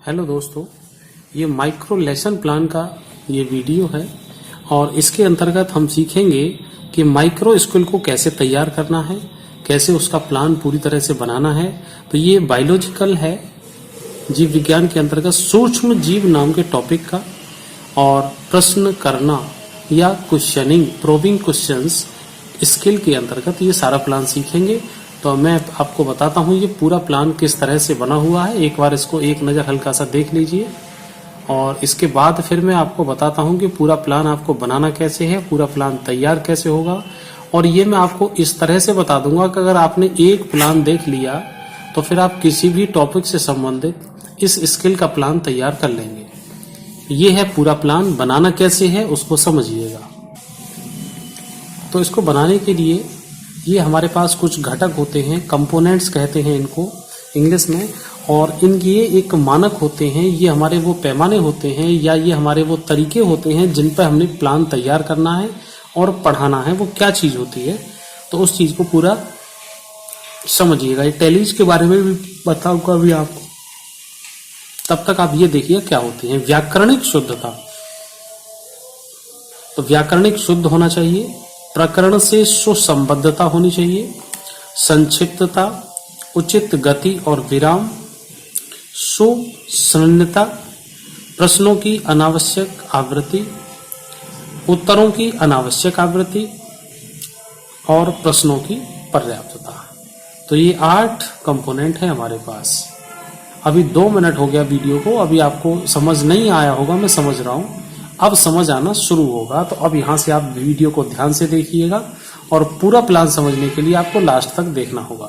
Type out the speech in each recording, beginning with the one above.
Hello दोस्तों, ये micro lesson plan का ये वीडियो है और इसके अंतर्गत हम सीखेंगे कि माइक्रो स्कूल को कैसे तैयार करना है, कैसे उसका प्लान पूरी तरह से बनाना है। तो ये बायोलॉजिकल है, जीव विज्ञान के अंतर्गत सूक्ष्म जीव नाम के टॉपिक का, और प्रश्न करना या क्वेश्चनिंग, प्रोबिंग क्वेश्चंस स्किल के अंतर्गत ये सारा प्लान सीखेंगे। तो मैं आपको बताता हूँ ये पूरा प्लान किस तरह से बना हुआ है। एक बार इसको एक नज़र हल्का सा देख लीजिए और इसके बाद फिर मैं आपको बताता हूँ कि पूरा प्लान आपको बनाना कैसे है, पूरा प्लान तैयार कैसे होगा। और ये मैं आपको इस तरह से बता दूंगा कि अगर आपने एक प्लान देख लिया तो फिर आप किसी भी टॉपिक से संबंधित इस स्किल का प्लान तैयार कर लेंगे। ये है पूरा प्लान, बनाना कैसे है उसको समझिएगा। तो इसको बनाने के लिए ये हमारे पास कुछ घटक होते हैं, कंपोनेंट्स कहते हैं इनको इंग्लिश में, और इनके एक मानक होते हैं। ये हमारे वो पैमाने होते हैं या ये हमारे वो तरीके होते हैं जिन पर हमने प्लान तैयार करना है और पढ़ाना है। वो क्या चीज़ होती है तो उस चीज़ को पूरा समझिएगा। ये टैलीज के बारे में भी बताऊंगा अभी आपको, तब तक आप ये देखिए क्या होती है। व्याकरणिक शुद्धता, तो व्याकरणिक शुद्ध होना चाहिए, प्रकरण से सुसंबद्धता होनी चाहिए, संक्षिप्तता, उचित गति और विराम, सुसंगतता, प्रश्नों की अनावश्यक आवृत्ति, उत्तरों की अनावश्यक आवृत्ति और प्रश्नों की पर्याप्तता। तो ये 8 कंपोनेंट है हमारे पास। अभी 2 मिनट हो गया वीडियो को, अभी आपको समझ नहीं आया होगा, मैं समझ रहा हूं, अब समझ आना शुरू होगा। तो अब यहां से आप वीडियो को ध्यान से देखिएगा और पूरा प्लान समझने के लिए आपको लास्ट तक देखना होगा,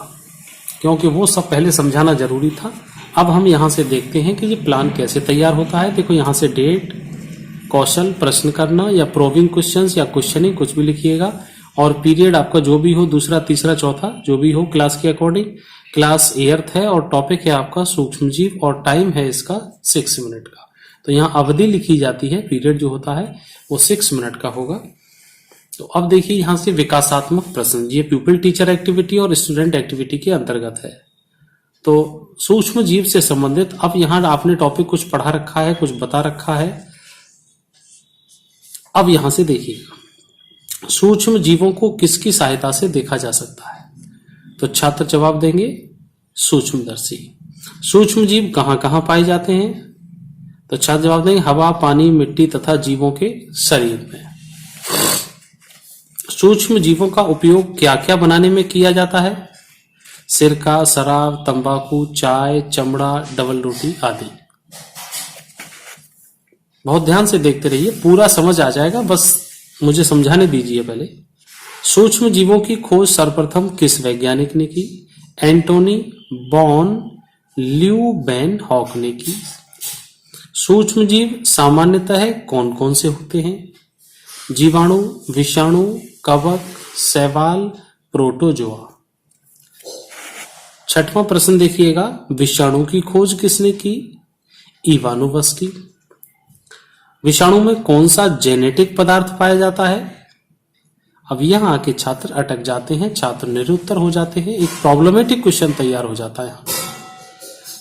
क्योंकि वो सब पहले समझाना जरूरी था। अब हम यहां से देखते हैं कि ये प्लान कैसे तैयार होता है। देखो यहां से डेट, कौशल, प्रश्न करना या प्रोबिंग क्वेश्चंस या क्वेश्चनिंग कुछ भी लिखिएगा, और पीरियड आपका जो भी हो, दूसरा, तीसरा, चौथा, जो भी हो क्लास के अकॉर्डिंग। क्लास 8th है और टॉपिक है आपका सूक्ष्म जीव और टाइम है इसका 6 मिनट का। तो यहाँ अवधि लिखी जाती है, पीरियड जो होता है वो 6 मिनट का होगा। तो अब देखिए यहाँ से विकासात्मक प्रश्न, ये प्यूपिल टीचर एक्टिविटी और स्टूडेंट एक्टिविटी के अंतर्गत है। तो सूक्ष्म जीव से संबंधित अब यहाँ आपने टॉपिक कुछ पढ़ा रखा है, कुछ बता रखा है। अब यहां से देखिएगा सूक्ष्म जीवों को किसकी सहायता से देखा जा सकता है। तो छात्र जवाब देंगे सूक्ष्मदर्शी। सूक्ष्म जीव कहां कहां पाए जाते हैं? तो छात्र जवाब देंगे हवा, पानी, मिट्टी तथा जीवों के शरीर में। सूक्ष्म जीवों का उपयोग क्या क्या बनाने में किया जाता है? सिरका, शराब, तंबाकू, चाय, चमड़ा, डबल रोटी आदि। बहुत ध्यान से देखते रहिए, पूरा समझ आ जाएगा, बस मुझे समझाने दीजिए पहले। सूक्ष्म जीवों की खोज सर्वप्रथम किस वैज्ञानिक ने की? एंटोनी बॉन ल्यूवेनहॉक ने की। सूक्ष्म जीव सामान्यतः कौन कौन से होते हैं? जीवाणु, विषाणु, कवक, शैवाल, प्रोटोजोआ। 6वां प्रश्न देखिएगा, विषाणु की खोज किसने की? इवानोवस्की। विषाणु में कौन सा जेनेटिक पदार्थ पाया जाता है? अब यहां आके छात्र अटक जाते हैं, छात्र निरुत्तर हो जाते हैं, एक प्रॉब्लमेटिक क्वेश्चन तैयार हो जाता है।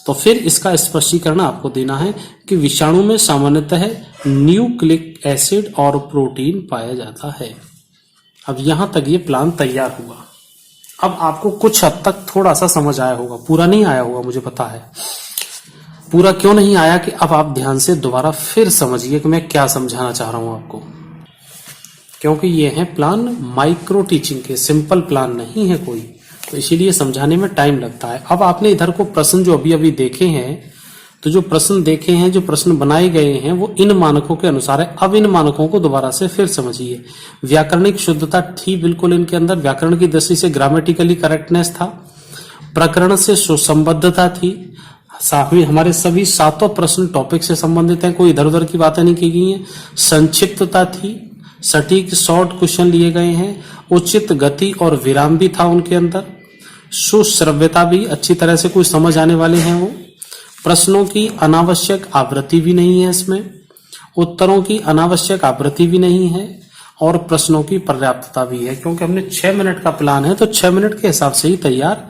तो फिर इसका स्पष्टीकरण आपको देना है कि विषाणु में सामान्यतः न्यूक्लिक एसिड और प्रोटीन पाया जाता है। अब यहां तक ये प्लान तैयार हुआ। अब आपको कुछ हद तक थोड़ा सा समझ आया होगा, पूरा नहीं आया होगा, मुझे पता है। पूरा क्यों नहीं आया कि अब आप ध्यान से दोबारा फिर समझिए कि मैं क्या समझाना चाह रहा हूं आपको, क्योंकि ये है प्लान माइक्रो टीचिंग के, सिंपल प्लान नहीं है कोई, तो इसीलिए समझाने में टाइम लगता है। अब आपने इधर को प्रश्न जो अभी अभी देखे हैं, तो जो प्रश्न देखे हैं, जो प्रश्न बनाए गए हैं, वो इन मानकों के अनुसार है। अब इन मानकों को दोबारा से फिर समझिए। व्याकरणिक शुद्धता थी बिल्कुल इनके अंदर, व्याकरण की दृष्टि से ग्रामेटिकली करेक्टनेस था, प्रकरण से सुसंबद्धता थी, साथ में हमारे सभी 7 प्रश्न टॉपिक से संबंधित हैं, कोई इधर उधर की बातें नहीं की गई हैं, संक्षिप्तता थी, सटीक शॉर्ट क्वेश्चन लिए गए हैं, उचित गति और विराम भी था उनके अंदर, सुश्रव्यता भी अच्छी तरह से कोई समझ आने वाले हैं वो, प्रश्नों की अनावश्यक आवृत्ति भी नहीं है इसमें, उत्तरों की अनावश्यक आवृत्ति भी नहीं है, और प्रश्नों की पर्याप्तता भी है, क्योंकि हमने 6 मिनट का प्लान है तो 6 मिनट के हिसाब से ही तैयार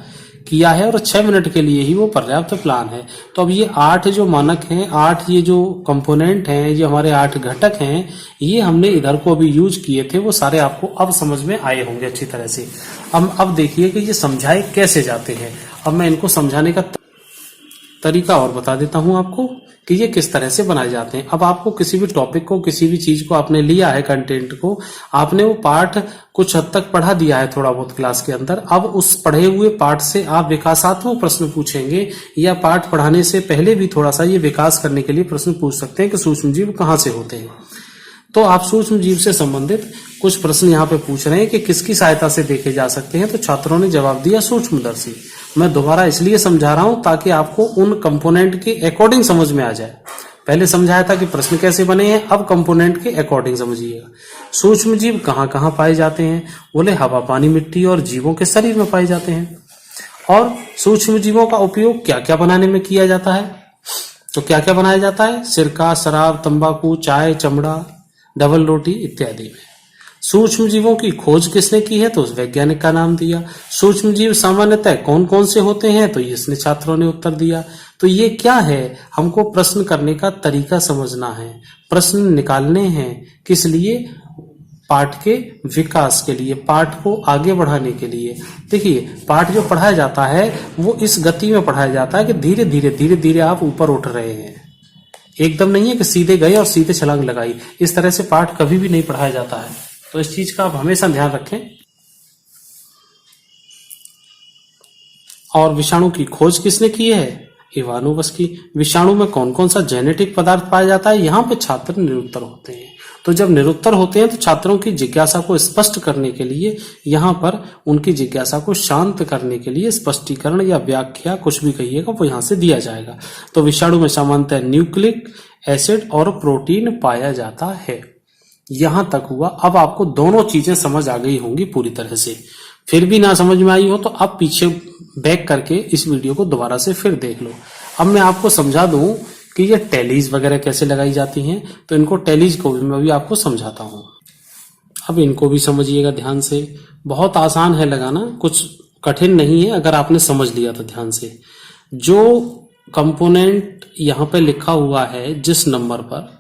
किया है और 6 मिनट के लिए ही वो पर्याप्त प्लान है। तो अब ये 8 जो मानक हैं, 8 ये जो कंपोनेंट हैं, ये हमारे 8 घटक हैं, ये हमने इधर को अभी यूज किए थे, वो सारे आपको अब समझ में आए होंगे अच्छी तरह से। अब देखिए कि ये समझाए कैसे जाते हैं। अब मैं इनको समझाने का तरीका और बता देता हूं आपको कि ये किस तरह से बनाए जाते हैं। अब आपको किसी भी टॉपिक को, किसी भी चीज को आपने लिया है, कंटेंट को आपने वो पार्ट कुछ हद तक पढ़ा दिया है थोड़ा बहुत क्लास के अंदर। अब उस पढ़े हुए पार्ट से आप विकासात्मक प्रश्न पूछेंगे, या पार्ट पढ़ाने से पहले भी थोड़ा सा ये विकास करने के लिए प्रश्न पूछ सकते हैं कि सूक्ष्म जीव कहाँ से होते हैं। तो आप सूक्ष्म जीव से संबंधित कुछ प्रश्न यहाँ पे पूछ रहे हैं कि किसकी सहायता से देखे जा सकते हैं। तो छात्रों ने जवाब दिया सूक्ष्मदर्शी। मैं दोबारा इसलिए समझा रहा हूं ताकि आपको उन कंपोनेंट के अकॉर्डिंग समझ में आ जाए। पहले समझाया था कि प्रश्न कैसे बने हैं, अब कंपोनेंट के अकॉर्डिंग समझिएगा। सूक्ष्म जीव कहाँ कहाँ पाए जाते हैं? बोले हवा, पानी, मिट्टी और जीवों के शरीर में पाए जाते हैं। और सूक्ष्म जीवों का उपयोग क्या क्या बनाने में किया जाता है? तो क्या क्या बनाया जाता है? सिरका, शराब, तंबाकू, चाय, चमड़ा, डबल रोटी इत्यादि में। सूक्ष्म जीवों की खोज किसने की है? तो उस वैज्ञानिक का नाम दिया। सूक्ष्म जीव सामान्यतः कौन कौन से होते हैं? तो इसने छात्रों ने उत्तर दिया। तो ये क्या है? हमको प्रश्न करने का तरीका समझना है, प्रश्न निकालने हैं। किस लिए? पाठ के विकास के लिए, पाठ को आगे बढ़ाने के लिए। देखिए, पाठ जो पढ़ाया जाता है वो इस गति में पढ़ाया जाता है कि धीरे धीरे धीरे धीरे आप ऊपर उठ रहे हैं। एकदम नहीं है कि सीधे गए और सीधे छलांग लगाई। इस तरह से पाठ कभी भी नहीं पढ़ाया जाता है। तो इस चीज का आप हमेशा ध्यान रखें। और विषाणु की खोज किसने की है? इवानोवस्की। विषाणु में कौन कौन सा जेनेटिक पदार्थ पाया जाता है? यहाँ पे छात्र निरुत्तर होते हैं। तो जब निरुत्तर होते हैं तो छात्रों की जिज्ञासा को स्पष्ट करने के लिए, यहाँ पर उनकी जिज्ञासा को शांत करने के लिए स्पष्टीकरण या व्याख्या कुछ भी कहिएगा वो यहाँ से दिया जाएगा। तो विषाणु में सामान्यतः न्यूक्लिक एसिड और प्रोटीन पाया जाता है। यहां तक हुआ। अब आपको दोनों चीजें समझ आ गई होंगी पूरी तरह से। फिर भी ना समझ में आई हो तो आप पीछे बैक करके इस वीडियो को दोबारा से फिर देख लो। अब मैं आपको समझा दूं कि ये टैलीज वगैरह कैसे लगाई जाती हैं। तो इनको टैलीज को भी मैं भी आपको समझाता हूं। अब इनको भी समझिएगा ध्यान से। बहुत आसान है लगाना, कुछ कठिन नहीं है अगर आपने समझ लिया तो ध्यान से। जो कंपोनेंट यहाँ पे लिखा हुआ है जिस नंबर पर,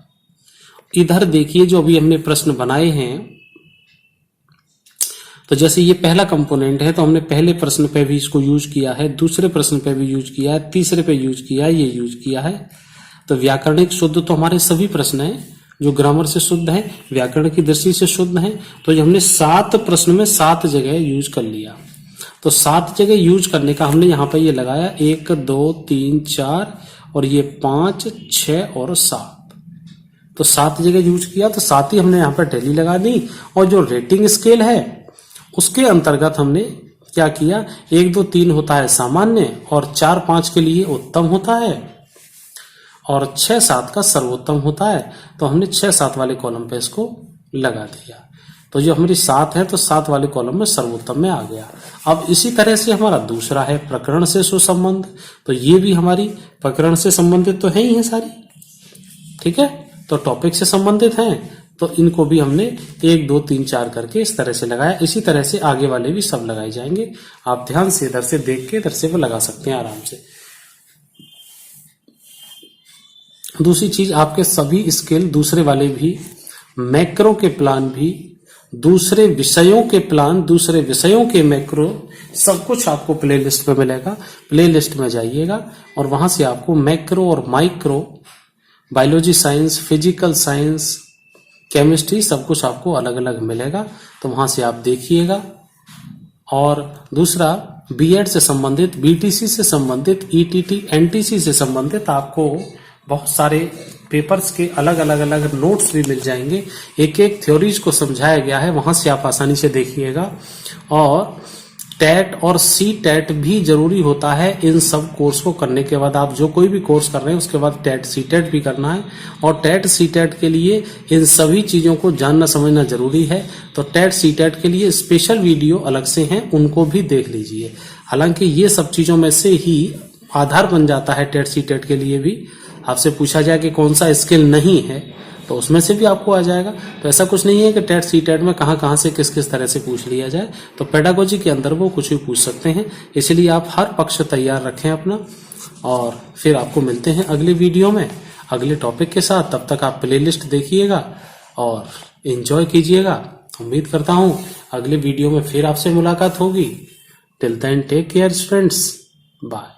इधर देखिए जो अभी हमने प्रश्न बनाए हैं। तो जैसे ये पहला कंपोनेंट है तो हमने पहले प्रश्न पे भी इसको यूज किया है, दूसरे प्रश्न पे भी यूज किया है, तीसरे पे यूज किया है, ये यूज किया है। तो व्याकरणिक शुद्ध तो हमारे सभी प्रश्न हैं जो ग्रामर से शुद्ध है, व्याकरण की दृष्टि से शुद्ध है। तो ये हमने 7 प्रश्न में 7 जगह यूज कर लिया। तो 7 जगह यूज करने का हमने यहाँ पे ये लगाया 1 2 3 4 और ये 5 6 और 7। तो 7 जगह यूज किया तो 7 ही हमने यहाँ पर टैली लगा दी। और जो रेटिंग स्केल है उसके अंतर्गत हमने क्या किया, 1 2 3 होता है सामान्य और 4 5 के लिए उत्तम होता है और 6 7 का सर्वोत्तम होता है। तो हमने 6 7 वाले कॉलम पे इसको लगा दिया। तो जो हमारी 7 है तो 7 वाले कॉलम में सर्वोत्तम में आ गया। अब इसी तरह से हमारा दूसरा है प्रकरण से सुसंबंध। तो ये भी हमारी प्रकरण से संबंधित तो है ही है सारी, ठीक है। तो टॉपिक से संबंधित हैं तो इनको भी हमने 1 2 3 4 करके इस तरह से लगाया। इसी तरह से आगे वाले भी सब लगाए जाएंगे। आप ध्यान से इधर से देख के इधर से वो लगा सकते हैं आराम से। दूसरी चीज, आपके सभी स्केल दूसरे वाले भी, मैक्रो के प्लान भी, दूसरे विषयों के प्लान, दूसरे विषयों के मैक्रो, सब कुछ आपको प्ले लिस्ट में मिलेगा। प्ले लिस्ट में जाइएगा और वहां से आपको मैक्रो और micro, biology science, physical science, chemistry, सब कुछ आपको अलग अलग मिलेगा। तो वहां से आप देखिएगा। और दूसरा, बीएड से संबंधित, बीटीसी से संबंधित, ईटीटी, एनटीसी से संबंधित आपको बहुत सारे पेपर्स के अलग अलग नोट्स भी मिल जाएंगे। एक एक थ्योरीज को समझाया गया है, वहां से आप आसानी से देखिएगा। और टेट और सी टेट भी जरूरी होता है। इन सब कोर्स को करने के बाद, आप जो कोई भी कोर्स कर रहे हैं उसके बाद टेट सी टेट भी करना है। और टेट सी टेट के लिए इन सभी चीजों को जानना समझना जरूरी है। तो टेट सी टेट के लिए स्पेशल वीडियो अलग से हैं, उनको भी देख लीजिए। हालांकि ये सब चीजों में से ही आधार बन जाता है टेट सी टेट के लिए भी। आपसे पूछा जाए कि कौन सा स्किल नहीं है तो उसमें से भी आपको आ जाएगा। तो ऐसा कुछ नहीं है कि टेट सी टेट में कहाँ कहाँ से किस किस तरह से पूछ लिया जाए, तो पेडागोजी के अंदर वो कुछ भी पूछ सकते हैं। इसलिए आप हर पक्ष तैयार रखें अपना, और फिर आपको मिलते हैं अगले वीडियो में अगले टॉपिक के साथ। तब तक आप प्लेलिस्ट देखिएगा और एंजॉय कीजिएगा। उम्मीद करता हूं अगले वीडियो में फिर आपसे मुलाकात होगी। Till then take care friends, bye.